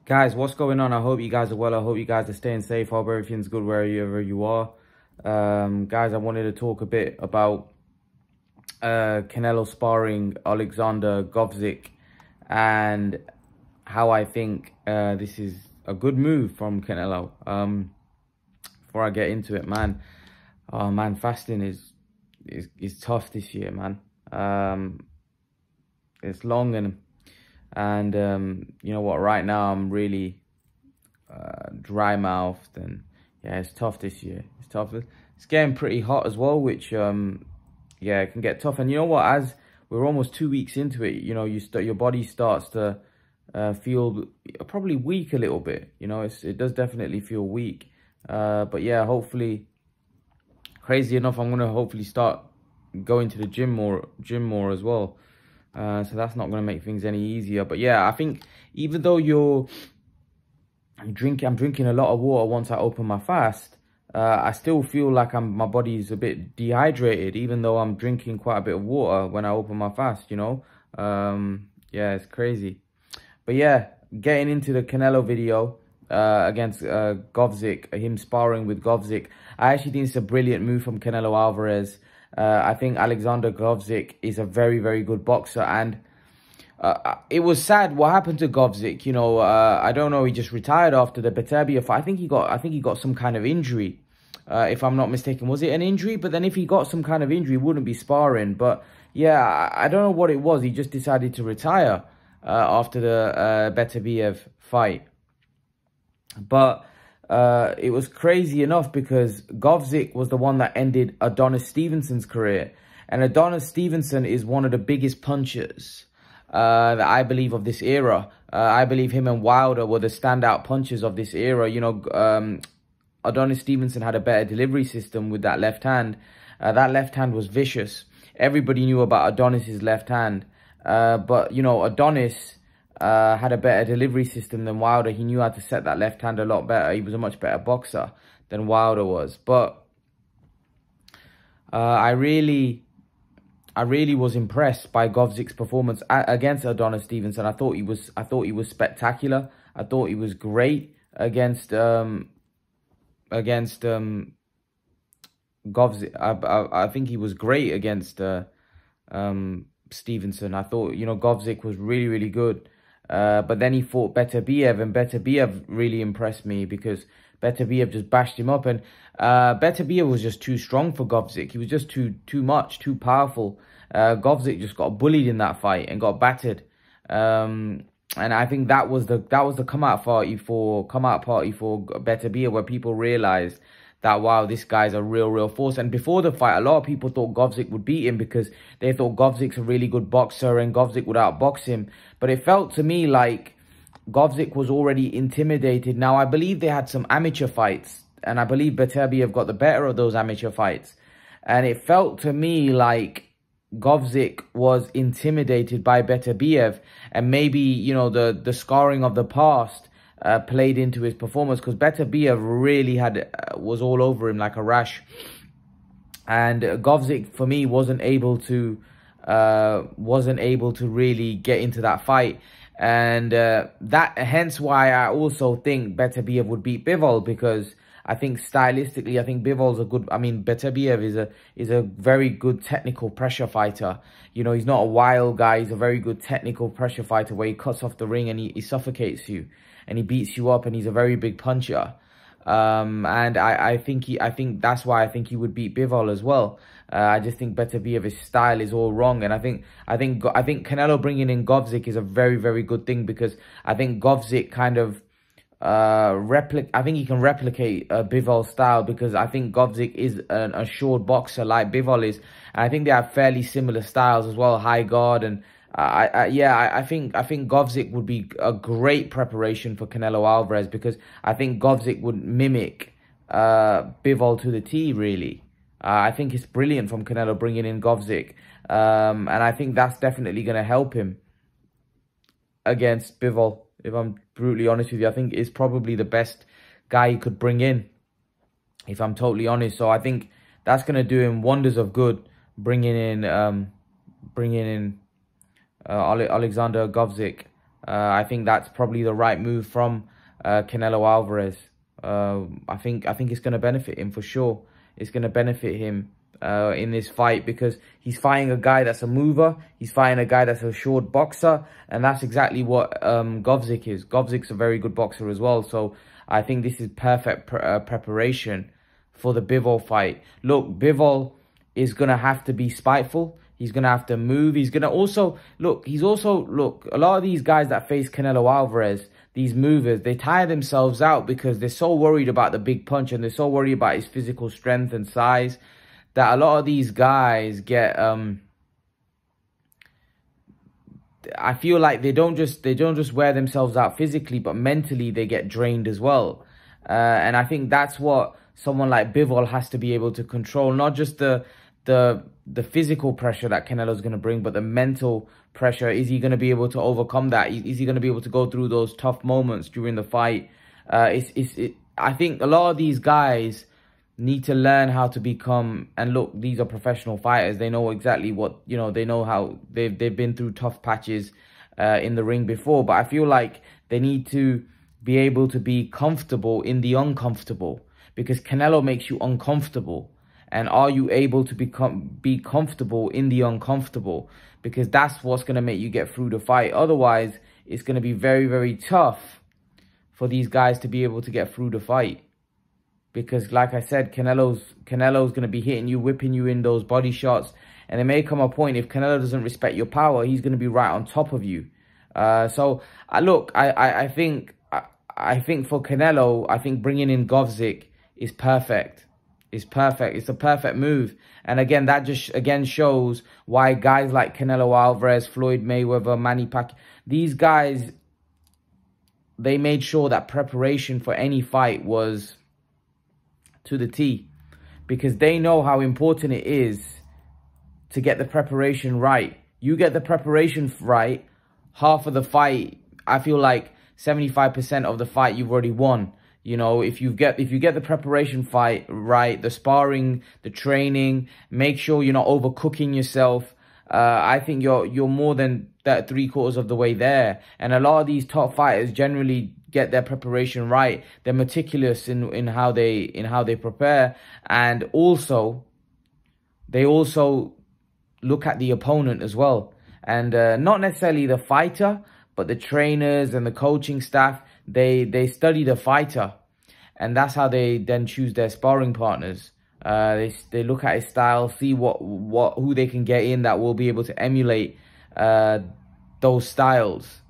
Guys, what's going on? I hope you guys are well. I hope you guys are staying safe. Hope everything's good wherever you are. Guys, I wanted to talk a bit about Canelo sparring Oleksandr Gvozdyk and how I think this is a good move from Canelo. Before I get into it, man, oh man, fasting is tough this year, man. It's long and you know what, right now I'm really dry mouthed, and yeah, it's tough this year. It's tough. It's getting pretty hot as well, which yeah, it can get tough. And you know what, as we're almost 2 weeks into it, you know, your body starts to feel probably weak a little bit. You know, it does definitely feel weak, but yeah, hopefully, crazy enough, I'm gonna hopefully start going to the gym more as well. So that's not going to make things any easier. But yeah, I think even though I'm drinking a lot of water once I open my fast, I still feel like my body's a bit dehydrated, even though I'm drinking quite a bit of water when I open my fast, you know. Yeah, it's crazy. But yeah, getting into the Canelo video against Gvozdyk, him sparring with Gvozdyk, I actually think it's a brilliant move from Canelo Alvarez. I think Oleksandr Gvozdyk is a very, very good boxer, and it was sad what happened to Gvozdyk. You know, I don't know. He just retired after the Beterbiev fight. I think he got some kind of injury, if I'm not mistaken. Was it an injury? But then if he got some kind of injury, he wouldn't be sparring. But yeah, I don't know what it was. He just decided to retire after the Beterbiev fight. But it was crazy enough because Gvozdyk was the one that ended Adonis Stevenson's career. And Adonis Stevenson is one of the biggest punchers that I believe of this era. I believe him and Wilder were the standout punchers of this era. You know, Adonis Stevenson had a better delivery system with that left hand. That left hand was vicious. Everybody knew about Adonis's left hand. But, you know, Adonis had a better delivery system than Wilder. He knew how to set that left hand a lot better. He was a much better boxer than Wilder was. But I really was impressed by Gvozdyk's performance against Adonis Stevenson. I thought he was spectacular. I thought he was great against Gvozdyk. I think he was great against Stevenson. I thought, you know, Gvozdyk was really, really good. But then he fought Beterbiev, and Beterbiev really impressed me because Beterbiev just bashed him up, and Beterbiev was just too strong for Gvozdyk. He was just too much, too powerful. Gvozdyk just got bullied in that fight and got battered. And I think that was the come out party for Beterbiev, where people realized that, wow, this guy's a real force. And before the fight, a lot of people thought Gvozdyk would beat him because they thought Gvozdyk's a really good boxer and Gvozdyk would outbox him. But it felt to me like Gvozdyk was already intimidated. Now, I believe they had some amateur fights, and I believe Beterbiev got the better of those amateur fights. And it felt to me like Gvozdyk was intimidated by Beterbiev, and maybe, you know, the scarring of the past played into his performance, because Beterbiev really was all over him like a rash, and Gvozdyk for me wasn't able to really get into that fight, and hence why I also think Beterbiev would beat Bivol, because I think stylistically, I think Bivol's a good. I mean, Beterbiev is a very good technical pressure fighter. You know, he's not a wild guy. He's a very good technical pressure fighter where he cuts off the ring and he suffocates you and he beats you up, and he's a very big puncher. And I think that's why I think he would beat Bivol as well. I just think Beterbiev's style is all wrong, and I think Canelo bringing in Gvozdyk is a very good thing, because I think Gvozdyk kind of I think he can replicate Bivol's style, because I think Gvozdyk is an assured boxer like Bivol is, and I think they have fairly similar styles as well, high guard, and I think Gvozdyk would be a great preparation for Canelo Alvarez, because I think Gvozdyk would mimic Bivol to the T, really. I think it's brilliant from Canelo bringing in Gvozdyk, and I think that's definitely going to help him against Bivol. If I'm brutally honest with you, I think it's probably the best guy he could bring in, if I'm totally honest. So I think that's going to do him wonders of good, bringing in Oleksandr Gvozdyk I think that's probably the right move from Canelo Alvarez. I think it's going to benefit him for sure. It's going to benefit him in this fight because he's fighting a guy that's a mover. He's fighting a guy that's a short boxer, and that's exactly what Gvozdyk is. Gvozdyk's a very good boxer as well, so I think this is perfect preparation for the Bivol fight. Look, Bivol is going to have to be spiteful. He's going to have to move. He's going to also, look, a lot of these guys that face Canelo Alvarez, these movers, they tire themselves out because they're so worried about the big punch and they're so worried about his physical strength and size that a lot of these guys get, I feel like they don't just wear themselves out physically, but mentally they get drained as well. And I think that's what someone like Bivol has to be able to control, not just the physical pressure that Canelo's going to bring, but the mental pressure. Is he going to be able to overcome that? Is he going to be able to go through those tough moments during the fight? I think a lot of these guys need to learn how to become, and look, these are professional fighters. They know exactly what, they know how they've been through tough patches in the ring before, but I feel like they need to be able to be comfortable in the uncomfortable, because Canelo makes you uncomfortable. And are you able to be comfortable in the uncomfortable? Because that's what's going to make you get through the fight. Otherwise, it's going to be very, very tough for these guys to be able to get through the fight. Because like I said, Canelo's going to be hitting you, whipping you in those body shots. And there may come a point, if Canelo doesn't respect your power, he's going to be right on top of you. So, look, I think for Canelo, I think bringing in Gvozdyk is perfect. It's perfect. It's a perfect move. And again, that just shows why guys like Canelo Alvarez, Floyd Mayweather, Manny Pacquiao, these guys, they made sure that preparation for any fight was to the T, because they know how important it is to get the preparation right. You get the preparation right, half of the fight, I feel like 75% of the fight you've already won. If you get the preparation fight right, the sparring, the training, make sure you're not overcooking yourself. I think you're more than that 3/4 of the way there. And a lot of these top fighters generally get their preparation right. They're meticulous in how they prepare, and they also look at the opponent as well, and not necessarily the fighter, but the trainers and the coaching staff. They study the fighter, and that's how they then choose their sparring partners. They look at his style, see who they can get in that will be able to emulate those styles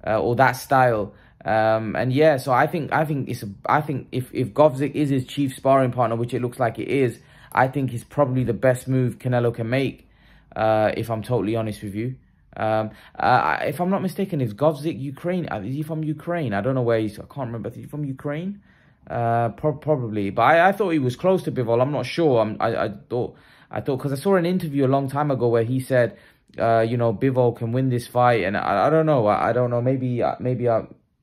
or that style. And yeah, so I think if Gvozdyk is his chief sparring partner, which it looks like it is, I think it's probably the best move Canelo can make. If I'm totally honest with you. If I'm not mistaken, is Gvozdyk Ukraine? Is he from Ukraine? I don't know where he's. I can't remember. Is he from Ukraine? Probably. But I thought he was close to Bivol. I'm not sure. I thought because I saw an interview a long time ago where he said, Bivol can win this fight, and I don't know. I don't know. Maybe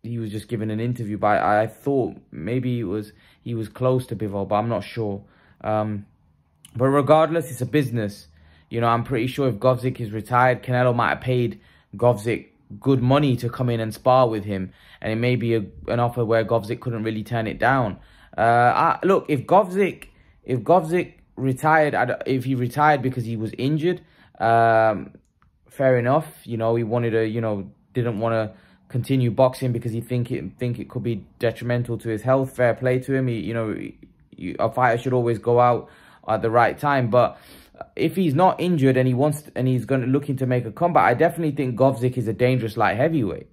he was just giving an interview, but I thought maybe he was close to Bivol, but I'm not sure. But regardless, it's a business. I'm pretty sure if Gvozdyk is retired, Canelo might have paid Gvozdyk good money to come in and spar with him. And it may be an offer where Gvozdyk couldn't really turn it down. Look, if Gvozdyk retired, if he retired because he was injured, fair enough. He wanted to, didn't want to continue boxing because he think it could be detrimental to his health. Fair play to him. A fighter should always go out at the right time. But if he's not injured and he's looking to make a comeback, I definitely think Gvozdyk is a dangerous light heavyweight.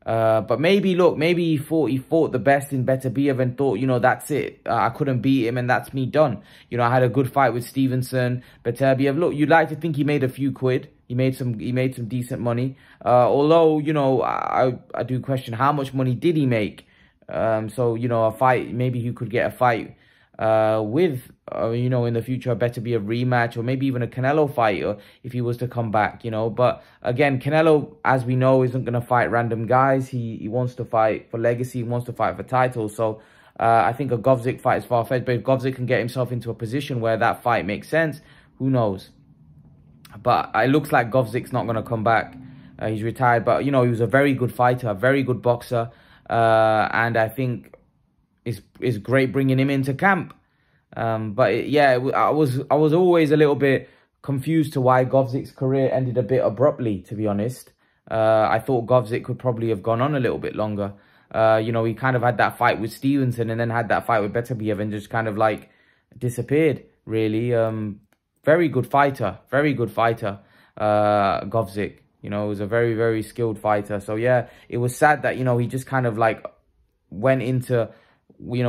But maybe he fought the best in Beterbiev and thought, that's it. I couldn't beat him and that's me done. I had a good fight with Stevenson, Beterbiev. Look, you'd like to think he made a few quid. He made some decent money. Although, I do question how much money did he make. So, a fight, maybe he could get a fight with, in the future, better be a rematch or maybe even a Canelo fight if he was to come back, But again, Canelo, as we know, isn't going to fight random guys. He wants to fight for legacy. He wants to fight for titles. So I think a Gvozdyk fight is far-fetched. But if Gvozdyk can get himself into a position where that fight makes sense, who knows? But it looks like Gvozdyk's not going to come back. He's retired, but, you know, he was a very good fighter, a very good boxer. And I think it's great bringing him into camp. But yeah, I was always a little bit confused to why Gvozdyk's career ended a bit abruptly, to be honest. I thought Gvozdyk could probably have gone on a little bit longer. You know, he kind of had that fight with Stevenson and then had that fight with Beterbiev and just kind of like disappeared, really. Very good fighter, Gvozdyk. You know, he was a very, very skilled fighter. So yeah, it was sad that, you know, he just kind of like went into, you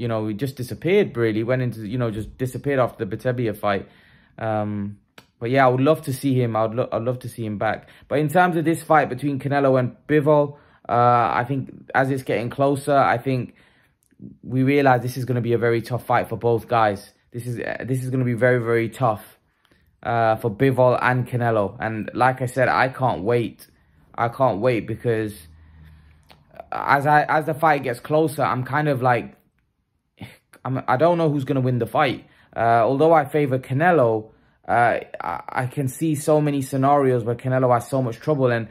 know, he just disappeared, really. Went into, you know, just disappeared after the Beterbiev fight. But yeah, I would love to see him. I'd love to see him back. But in terms of this fight between Canelo and Bivol, I think as it's getting closer, I think we realize this is going to be a very tough fight for both guys. This is going to be very, very tough for Bivol and Canelo. And like I said, I can't wait. I can't wait because as the fight gets closer, I'm kind of like, I don't know who's going to win the fight. Although I favor Canelo, I can see so many scenarios where Canelo has so much trouble. And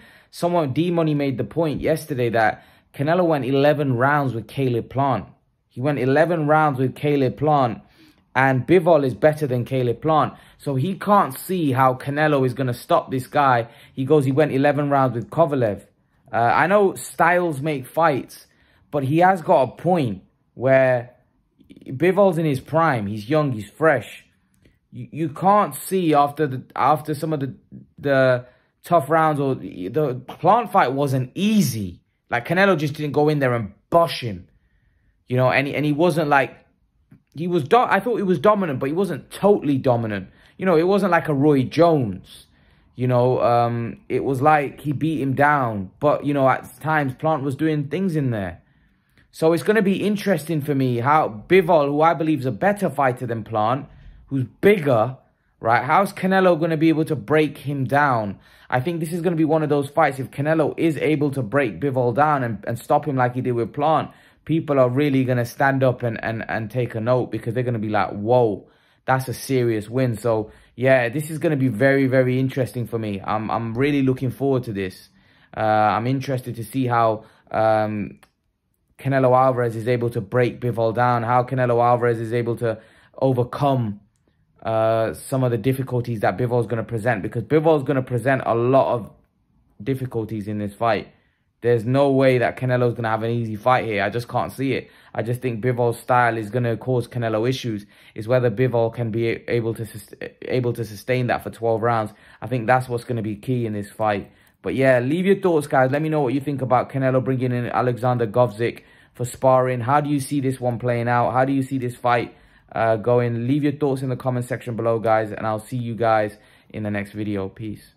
D-Money made the point yesterday that Canelo went 11 rounds with Caleb Plant. He went 11 rounds with Caleb Plant, and Bivol is better than Caleb Plant. So he can't see how Canelo is going to stop this guy. He went 11 rounds with Kovalev. I know styles make fights, but he has got a point where Bivol's in his prime. He's young, he's fresh. You can't see after some of the tough rounds, or the Plant fight wasn't easy. Like, Canelo just didn't go in there and bosh him. You know, and he wasn't like, I thought he was dominant, but he wasn't totally dominant. You know, it wasn't like a Roy Jones. You know, it was like he beat him down. But, you know, at times Plant was doing things in there. So it's going to be interesting for me how Bivol, who I believe is a better fighter than Plant, who's bigger, right? How's Canelo going to be able to break him down? I think this is going to be one of those fights. If Canelo is able to break Bivol down and stop him like he did with Plant, people are really going to stand up and take a note, because they're going to be like, whoa, that's a serious win. So yeah, this is going to be very, very interesting for me. I'm really looking forward to this. I'm interested to see how Canelo Alvarez is able to break Bivol down, how Canelo Alvarez is able to overcome some of the difficulties that Bivol is going to present, because Bivol is going to present a lot of difficulties in this fight. There's no way that Canelo is going to have an easy fight here. I just can't see it. I just think Bivol's style is going to cause Canelo issues. It's whether Bivol can be able to sustain that for 12 rounds. I think that's what's going to be key in this fight. But yeah, leave your thoughts, guys. Let me know what you think about Canelo bringing in Oleksandr Gvozdyk for sparring. How do you see this one playing out? How do you see this fight going? Leave your thoughts in the comment section below, guys, and I'll see you guys in the next video. Peace.